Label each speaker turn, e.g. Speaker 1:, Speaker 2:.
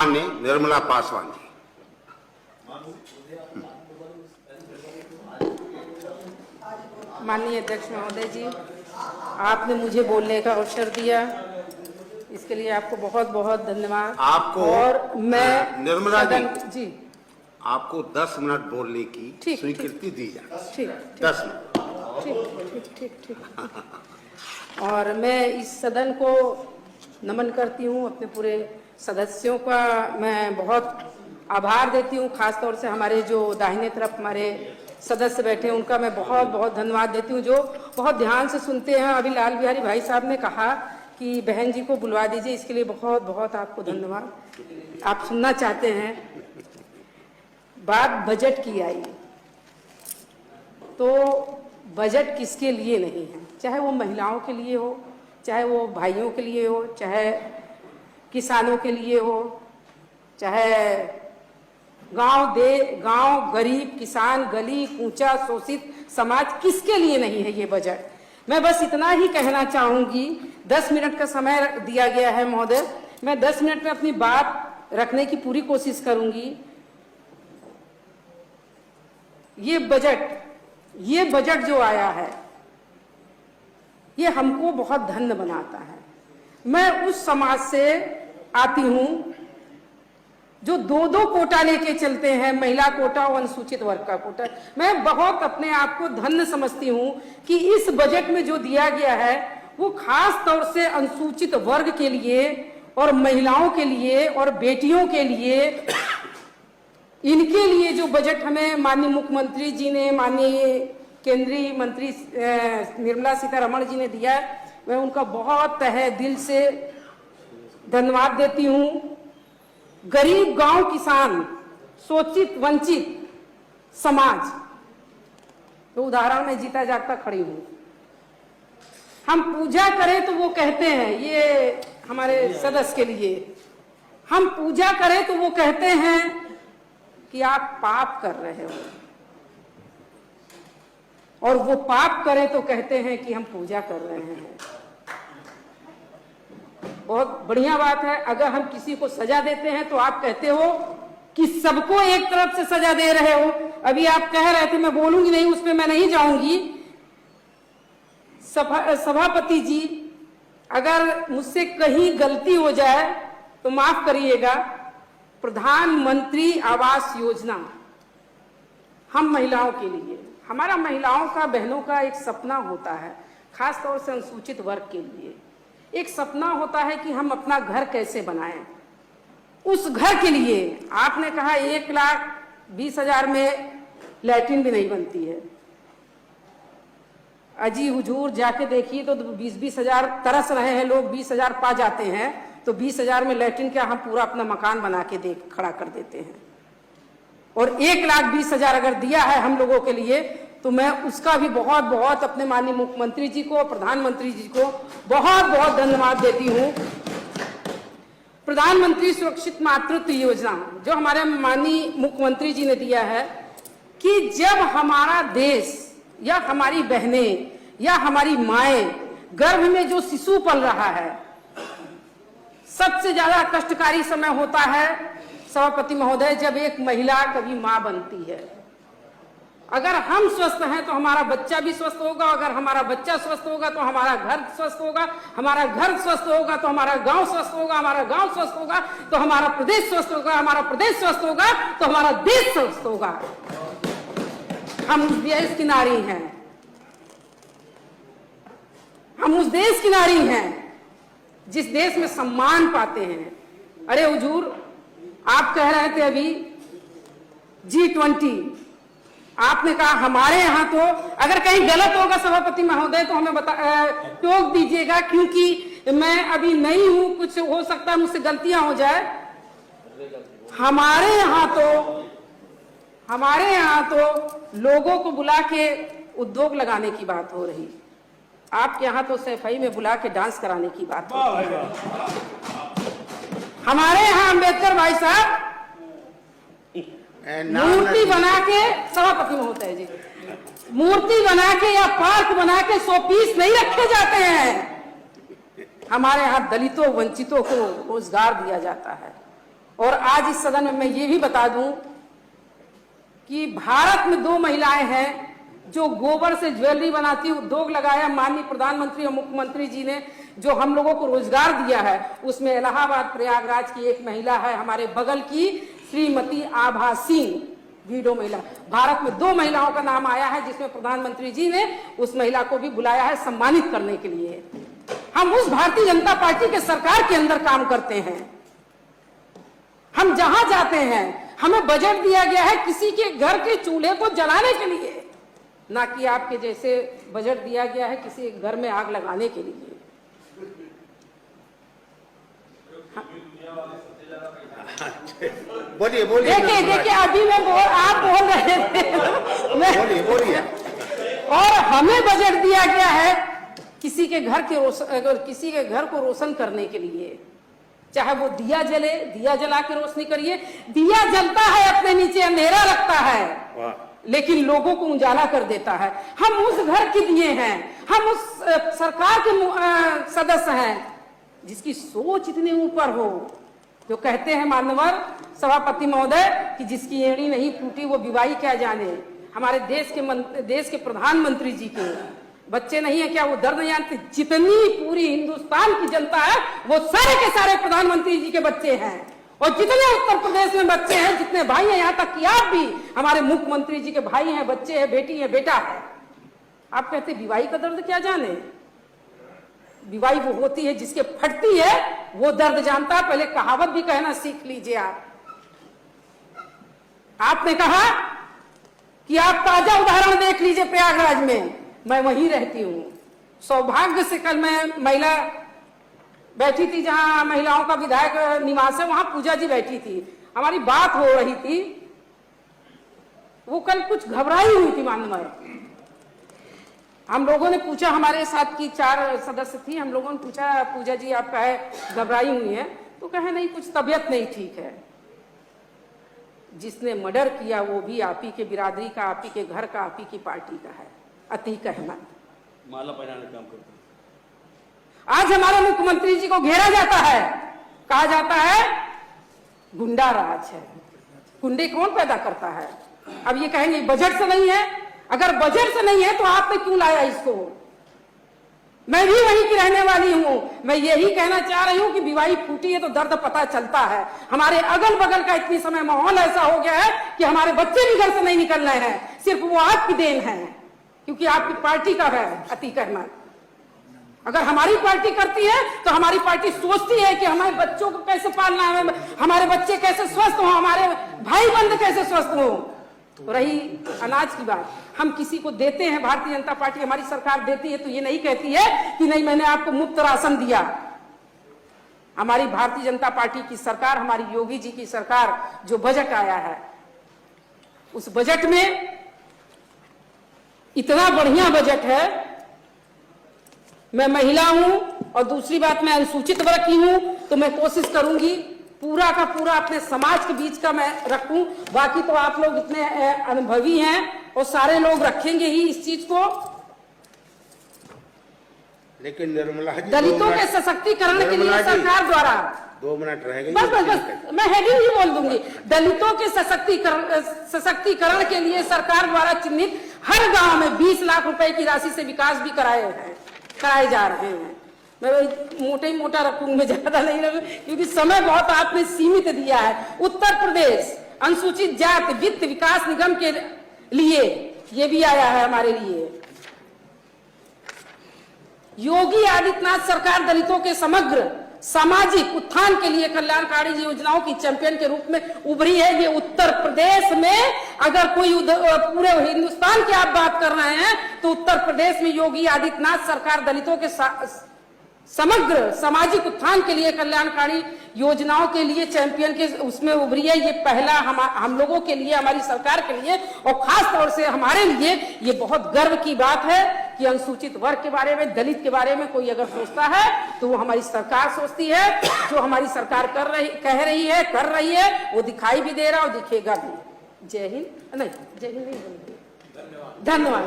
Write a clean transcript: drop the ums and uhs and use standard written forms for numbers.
Speaker 1: माननीय निर्मला पासवान जी।
Speaker 2: माननीय अध्यक्ष महोदय जी, आपने मुझे बोलने का अवसर दिया, इसके लिए आपको बहुत बहुत धन्यवाद।
Speaker 1: आपको
Speaker 2: और मैं
Speaker 1: निर्मला
Speaker 2: जी
Speaker 1: आपको 10 मिनट बोलने की स्वीकृति दी जाए।
Speaker 2: ठीक
Speaker 1: 10 मिनट।
Speaker 2: ठीक ठीक ठीक ठीक। और मैं इस सदन को नमन करती हूँ, अपने पूरे सदस्यों का मैं बहुत आभार देती हूँ। खासतौर से हमारे जो दाहिने तरफ हमारे सदस्य बैठे हैं उनका मैं बहुत बहुत धन्यवाद देती हूँ, जो बहुत ध्यान से सुनते हैं। अभी लाल बिहारी भाई साहब ने कहा कि बहन जी को बुलवा दीजिए, इसके लिए बहुत बहुत आपको धन्यवाद। आप सुनना चाहते हैं। बात बजट की आई तो बजट किसके लिए नहीं है, चाहे वो महिलाओं के लिए हो, चाहे वो भाइयों के लिए हो, चाहे किसानों के लिए हो, चाहे गांव गरीब किसान गली कूचा शोषित समाज, किसके लिए नहीं है ये बजट। मैं बस इतना ही कहना चाहूंगी। 10 मिनट का समय दिया गया है महोदय, मैं 10 मिनट में अपनी बात रखने की पूरी कोशिश करूंगी। ये बजट जो आया है ये हमको बहुत धन्य बनाता है। मैं उस समाज से आती हूं जो 2-2 कोटा लेके चलते हैं, महिला कोटा और अनुसूचित वर्ग का कोटा। मैं बहुत अपने आप को धन्य समझती हूं कि इस बजट में जो दिया गया है वो खास तौर से अनुसूचित वर्ग के लिए और महिलाओं के लिए और बेटियों के लिए, इनके लिए जो बजट हमें माननीय मुख्यमंत्री जी ने, माननीय केंद्रीय मंत्री निर्मला सीतारमण जी ने दिया है, मैं उनका बहुत तहे दिल से धन्यवाद देती हूँ। गरीब गांव किसान शोषित वंचित समाज तो उदाहरण में जीता जागता खड़ी हूँ। हम पूजा करें तो वो कहते हैं, ये हमारे सदस्य के लिए, हम पूजा करें तो वो कहते हैं कि आप पाप कर रहे हो, और वो पाप करें तो कहते हैं कि हम पूजा कर रहे हैं। बहुत बढ़िया बात है। अगर हम किसी को सजा देते हैं तो आप कहते हो कि सबको एक तरफ से सजा दे रहे हो। अभी आप कह रहे थे, मैं बोलूंगी नहीं, उसमें मैं नहीं जाऊंगी। सभापति जी, अगर मुझसे कहीं गलती हो जाए तो माफ करिएगा। प्रधानमंत्री आवास योजना हम महिलाओं के लिए, हमारा महिलाओं का, बहनों का एक सपना होता है, खास तौर से अनुसूचित वर्ग के लिए एक सपना होता है कि हम अपना घर कैसे बनाएं। उस घर के लिए आपने कहा 1,20,000 में लैट्रिन भी नहीं बनती है। अजी हुजूर जाके देखिए तो 20-20 हजार तरस रहे हैं लोग, 20,000 पा जाते हैं तो 20,000 में लैट्रिन क्या, हम पूरा अपना मकान बना के खड़ा कर देते हैं। और 1,20,000 अगर दिया है हम लोगों के लिए तो मैं उसका भी बहुत बहुत अपने माननीय मुख्यमंत्री जी को, प्रधानमंत्री जी को बहुत बहुत धन्यवाद देती हूँ। प्रधानमंत्री सुरक्षित मातृत्व योजना जो हमारे माननीय मुख्यमंत्री जी ने दिया है कि जब हमारा देश या हमारी बहनें या हमारी माएं गर्भ में जो शिशु पल रहा है, सबसे ज्यादा कष्टकारी समय होता है सभापति महोदय जब एक महिला कभी मां बनती है। अगर हम स्वस्थ हैं तो हमारा बच्चा भी स्वस्थ होगा, अगर हमारा बच्चा स्वस्थ होगा तो हमारा घर स्वस्थ होगा, हमारा घर स्वस्थ होगा तो हमारा गांव स्वस्थ होगा, हमारा गांव स्वस्थ होगा तो हमारा प्रदेश स्वस्थ होगा, हमारा प्रदेश स्वस्थ होगा तो हमारा देश स्वस्थ होगा। हम उस देश की नारी हैं, हम उस देश की नारी हैं जिस देश में सम्मान पाते हैं। अरे हुजूर, आप कह रहे थे अभी G20, आपने कहा हमारे यहाँ तो, अगर कहीं गलत होगा सभापति महोदय तो हमें टोक दीजिएगा, क्योंकि मैं अभी नई हूँ, कुछ हो सकता है मुझसे गलतियां हो जाए। हमारे यहाँ तो लोगों को बुला के उद्योग लगाने की बात हो रही, आपके यहाँ तो सफाई में बुला के डांस कराने की बात हो रही। हमारे यहाँ अम्बेडकर भाई साहब मूर्ति बना के, सभापति महोदय जी, मूर्ति बना के या पार्क बना के 100 पीस नहीं रखे जाते हैं। हमारे यहाँ दलितों वंचितों को रोजगार दिया जाता है। और आज इस सदन में मैं ये भी बता दूं कि भारत में 2 महिलाएं हैं जो गोबर से ज्वेलरी बनाती उद्योग लगाया। माननीय प्रधानमंत्री और मुख्यमंत्री जी ने जो हम लोगों को रोजगार दिया है, उसमें इलाहाबाद प्रयागराज की एक महिला है, हमारे बगल की श्रीमती आभा सिंह, वीडो महिला। भारत में 2 महिलाओं का नाम आया है, जिसमें प्रधानमंत्री जी ने उस महिला को भी बुलाया है सम्मानित करने के लिए। हम उस भारतीय जनता पार्टी के सरकार के अंदर काम करते हैं। हम जहां जाते हैं हमें बजट दिया गया है किसी के घर के चूल्हे को जलाने के लिए, ना कि आपके जैसे बजट दिया गया है किसी घर में आग लगाने के लिए।
Speaker 1: बोलिए बोलिए।
Speaker 2: देखिए अभी आप बोल रहे थे,
Speaker 1: बोलिए।
Speaker 2: और हमें बजट दिया गया है किसी के घर को रोशन करने के लिए। चाहे वो दिया जले, दिया जला के रोशनी करिए। दिया जलता है अपने नीचे अंधेरा रखता है, लेकिन लोगों को उजाला कर देता है। हम उस घर के दिए हैं, हम उस सरकार के सदस्य हैं जिसकी सोच इतने ऊपर हो। जो कहते हैं माननीय सभापति महोदय कि जिसकी एड़ी नहीं फूटी वो विवाही क्या जाने। हमारे देश के प्रधानमंत्री जी के बच्चे नहीं है क्या? वो दर्द नहीं जानते? जितनी पूरी हिंदुस्तान की जनता है वो सारे के सारे प्रधानमंत्री जी के बच्चे हैं। और जितने उत्तर प्रदेश में बच्चे हैं, जितने भाई हैं, यहाँ तक कि आप भी हमारे मुख्यमंत्री जी के भाई हैं, बच्चे हैं, बेटी है, बेटा है। आप कहते विवाही का दर्द क्या जाने? विवाही वो होती है जिसके फटती है वो दर्द जानता है। पहले कहावत भी कहना सीख लीजिए। आपने कहा कि आप ताजा उदाहरण देख लीजिए प्रयागराज में, मैं वहीं रहती हूँ। सौभाग्य से कल मैं महिला बैठी थी जहां महिलाओं का विधायक निवास है, वहां पूजा जी बैठी थी, हमारी बात हो रही थी। वो कल कुछ घबराई हुई थी माननीय। हम लोगों ने पूछा, हमारे साथ की 4 सदस्य थी, हम लोगों ने पूछा पूजा जी आप कहे घबराई हुई है? तो कहे नहीं कुछ तबीयत नहीं ठीक है। जिसने मर्डर किया वो भी आप ही के बिरादरी का, आप ही के घर का, आप ही की पार्टी का है, अतीक अहमद।
Speaker 3: माला पहनाने का काम करता है।
Speaker 2: आज हमारे मुख्यमंत्री जी को घेरा जाता है, कहा जाता है गुंडा राज है। गुंडे कौन पैदा करता है? अब ये कहेंगे बजट से नहीं है। अगर बजट से नहीं है तो आपने क्यों लाया इसको? मैं भी वहीं की रहने वाली हूं। मैं यही कहना चाह रही हूं कि विवाही फूटी है तो दर्द पता चलता है। हमारे अगल बगल का इतनी समय माहौल ऐसा हो गया है कि हमारे बच्चे भी घर से नहीं निकल रहे हैं। सिर्फ वो आपकी देन है, क्योंकि आपकी पार्टी का है अतीक अहमद। अगर हमारी पार्टी करती है तो हमारी पार्टी सोचती है कि हमारे बच्चों को कैसे पालना है, हमारे बच्चे कैसे स्वस्थ हो, हमारे भाई बंद कैसे स्वस्थ हो। तो रही अनाज की बात, हम किसी को देते हैं, भारतीय जनता पार्टी हमारी सरकार देती है तो ये नहीं कहती है कि नहीं मैंने आपको मुफ्त राशन दिया। हमारी भारतीय जनता पार्टी की सरकार, हमारी योगी जी की सरकार, जो बजट आया है उस बजट में इतना बढ़िया बजट है। मैं महिला हूं और दूसरी बात मैं अनुसूचित वर्ग की हूं, तो मैं कोशिश करूंगी पूरा का पूरा अपने समाज के बीच का मैं रखूं। बाकी तो आप लोग इतने अनुभवी हैं और सारे लोग रखेंगे ही इस चीज को।
Speaker 1: लेकिन निर्मला जी
Speaker 2: दलितों के सशक्तिकरण के लिए सरकार द्वारा
Speaker 1: 2 मिनट रह गए।
Speaker 2: बस मैं हेडिंग ही बोल दूंगी। दलितों के सशक्तिकरण के लिए सरकार द्वारा चिन्हित हर गांव में 20 लाख रुपए की राशि से विकास भी कराए जा रहे हैं। मैं मोटा ही मोटा रखूंगी, मैं ज्यादा नहीं रखूंगी क्योंकि समय बहुत आपने सीमित दिया है। उत्तर प्रदेश अनुसूचित जाति वित्त विकास निगम के लिए ये भी आया है हमारे लिए। योगी आदित्यनाथ सरकार दलितों के समग्र सामाजिक उत्थान के लिए कल्याणकारी योजनाओं की चैंपियन के रूप में उभरी है। ये उत्तर प्रदेश में अगर कोई पूरे हिंदुस्तान की आप बात कर रहे हैं तो उत्तर प्रदेश में योगी आदित्यनाथ सरकार दलितों के समग्र सामाजिक उत्थान के लिए कल्याणकारी योजनाओं के लिए चैंपियन के उसमें उभरी है। ये पहला हम लोगों के लिए, हमारी सरकार के लिए और खास तौर से हमारे लिए ये बहुत गर्व की बात है कि अनुसूचित वर्ग के बारे में, दलित के बारे में कोई अगर सोचता है तो वो हमारी सरकार सोचती है। जो हमारी सरकार कर रही है वो दिखाई भी दे रहा और दिखेगा भी। जय हिंद। नहीं, जय हिंद नहीं, धन्यवाद।